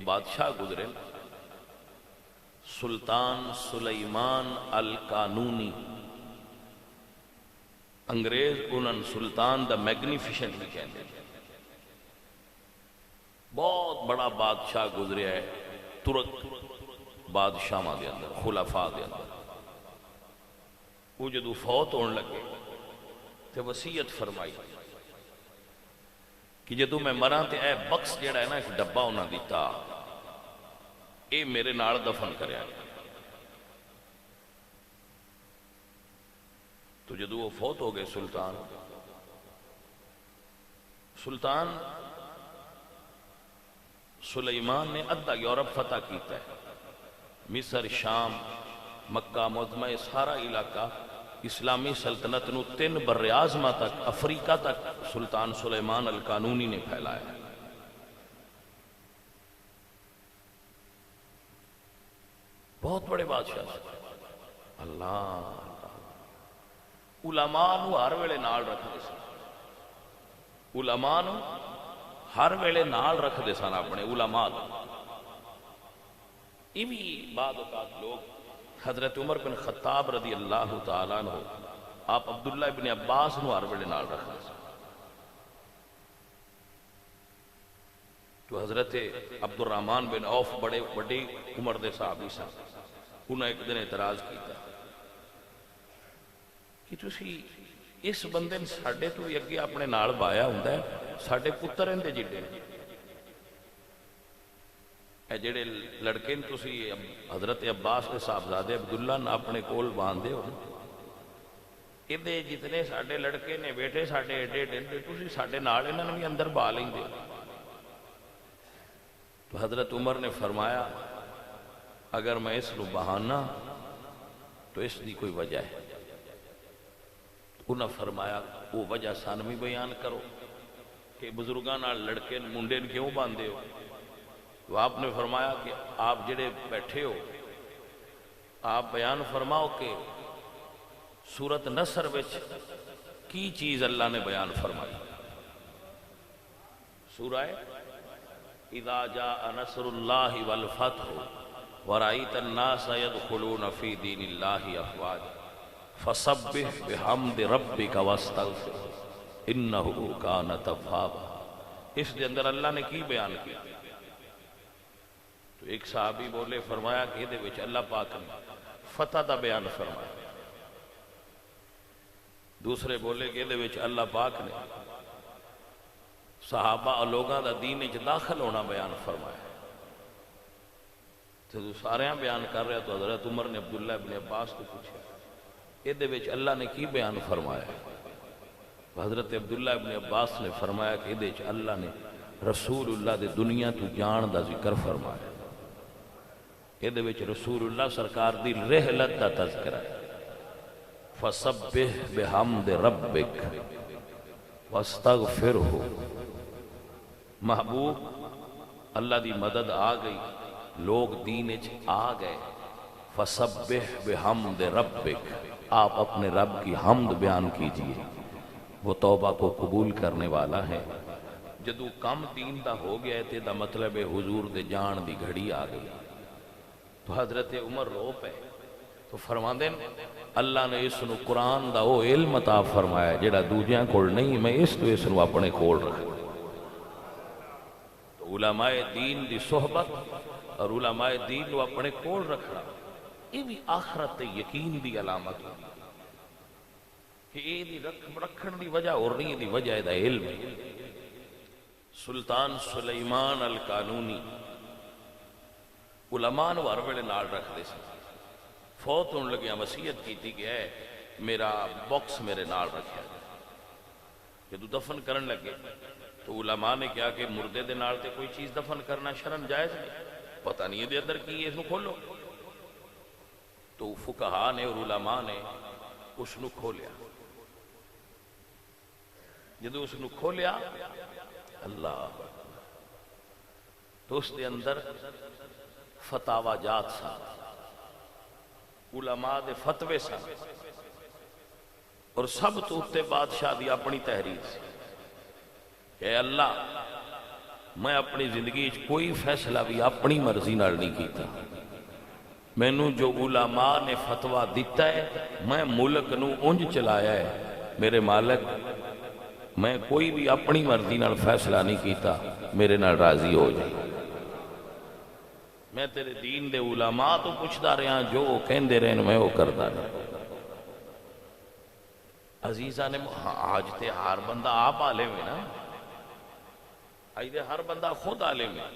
بادشاہ گزرے سلطان سلیمان القانونی، انگریز انہوں سلطان دا میگنیفیشنٹ بھی کہتے ہیں، بہت بڑا بادشاہ گزریا ہے ترک بادشاہاں دے اندر، خلفاء دے اندر۔ وہ جدو فوت ہونے لگے تو وصیت فرمائی کہ جدو میں مراں تے اے بکس جڑا ہے نا ایک ڈبا انہاں دیتا، اے میرے نال دفن کریا۔ تو جدو وہ فوت ہو گئے سلطان سلیمان نے ادھا یورپ فتح کیتا ہے، مصر، شام، مکہ معظمہ، سارا علاقہ اسلامی سلطنت نو 3 بر اعظم تک، افریقہ تک سلطان سلیمان القانونی نے پھیلایا۔ بہت بڑے بادشاہ تھے۔ اللہ علماء نو ہر ویلے نال رکھدے سن، علماء نو ہر ویلے نال رکھدے سن اپنے علماء نو۔ یہ بھی بعد اوقات لوگ حضرت عمر بن خطاب رضی اللہ تعالیٰ عنہ آپ عبداللہ ابن عباس نو ہر ویلے نال رکھدے سن۔ تو حضرت عبد الرحمن بن عوف بڑے بڑی عمر دے صحابی سن، انہوں نے ایک دن اعتراض کیتا کہ تسی اس بندے نے ساڑھے تو بھی اگے اپنے نال بایا ہوندہ ہے، ساڑھے پتر اندے جڑے اے جڑے لڑکے نے تسی حضرت عباس کے صاحبزادے عبداللہ نے اپنے کول باندھے ہو، ادھے جتنے ساڑھے لڑکے نے بیٹے ساڑھے ایڈے ایڈے تسی ساڑھے نال انہوں نے بھی اندر با لیں دے۔ تو حضرت عمر نے فرمایا اگر میں اس نو بہانا تو اس دی کوئی وجہ ہے۔ انہوں نے فرمایا وہ وجہ سانوی بیان کرو کہ بزرگان لڑکے منڈے کیوں باندھے ہو؟ تو آپ نے فرمایا کہ آپ جڑے بیٹھے ہو آپ بیان فرماؤ کہ سورت نصر وچ کی چیز اللہ نے بیان فرمائی؟ سورہ اذا جاء نصر اللہ والفتح ورأیت الناس يدخلون فی دین اللہ افواجا فسبح بحمد ربک واستغفر انہ کان توابا۔ اس دے اندر اللہ نے کی بیان کیا؟ تو ایک صحابی بولے فرمایا کہ دے وچ اللہ پاک نے فتح دا بیان فرمایا، دوسرے بولے کہ دے وچ اللہ پاک نے صحابہ لوگاں دا دین وچ داخل ہونا بیان فرمایا۔ تو سارے بیان کر رہے تو حضرت عمر نے عبداللہ ابن عباس کو پوچھا یہ دے وچ اللہ نے کی بیان فرمایا؟ حضرت عبداللہ ابن عباس نے فرمایا کہ دے وچ اللہ نے رسول اللہ دے دنیا تو جان دا ذکر فرمایا، یہ دے وچ رسول اللہ سرکار دی رحلت دا تذکرہ ہے۔ فسبح بحمد ربک واستغفرہ، محبوب اللہ دی مدد آ گئی، لوگ دین وچ آ گئے۔ فسبح بحمد ربک، آپ اپنے رب کی حمد بیان کیجئے، وہ توبہ کو قبول کرنے والا ہے۔ جدو کم دین دا ہو گیا ہے دا مطلب ہے حضور دے جان دی گھڑی آ گئی۔ تو حضرت عمر رو پے تو فرماندے اللہ نے اس نو قرآن دا وہ علم عطا فرمایا جڑا دوجیاں کول نہیں، میں اس نو اپنے کول رکھ۔ تو علماء دین دی صحبت اور علماء دین نو اپنے کول رکھنا یہ بھی آخرت یقین دی علامت ہوتی کہ یہ دی رکھن دی وجہ اور نہیں دی وجہ دا علم ہے۔ سلطان سلیمان القانونی علماء نو ہر ویلے نال رکھ دے سی، فوت ہونے لگیا وصیت کی تھی کہ اے میرا باکس میرے نال رکھا جائے۔ جدو دفن کرن لگے تو علماء نے کیا کہ مردے دے نال تے کوئی چیز دفن کرنا شرن جائز نہیں، پتہ نہیں دے اندر کی ہے، اس نو کھولو۔ تو فقہاء نے اور علماء نے اس نو کھولیا، جدو اس نو کھولیا اللہ تو اس دے اندر فتاوہ جات سا، علماء دے فتوے سا، اور سب تو اتے بادشاہ دی اپنی تحریر سی کہ اے اللہ میں اپنی زندگی کوئی فیصلہ بھی اپنی مرضی نال نہیں کیتا. مینوں جو علماء نے فتویٰ دیتا ہے میں ملک نو انج چلایا ہے. میرے مالک میں کوئی بھی اپنی مرضی نال فیصلہ نہیں کیتا، میرے نال راضی ہو جائے. میں تیرے دین دے علماء تو پوچھتا رہا، جو وہ کہندے رہن میں وہ کرتا رہا. عزیزہ نے آج تے ہر بندہ آپ عالم ہے نا، آج تے ہر بندہ خود عالم ہے،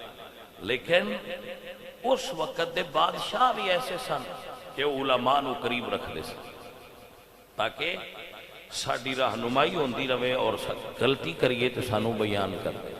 لیکن اس وقت دے بادشاہ بھی ایسے سن کہ علماء نو قریب رکھ دے سن تاکہ ساڈی رہنمائی ہوندی رہے اور غلطی کریے تو سانو بیان کر دے.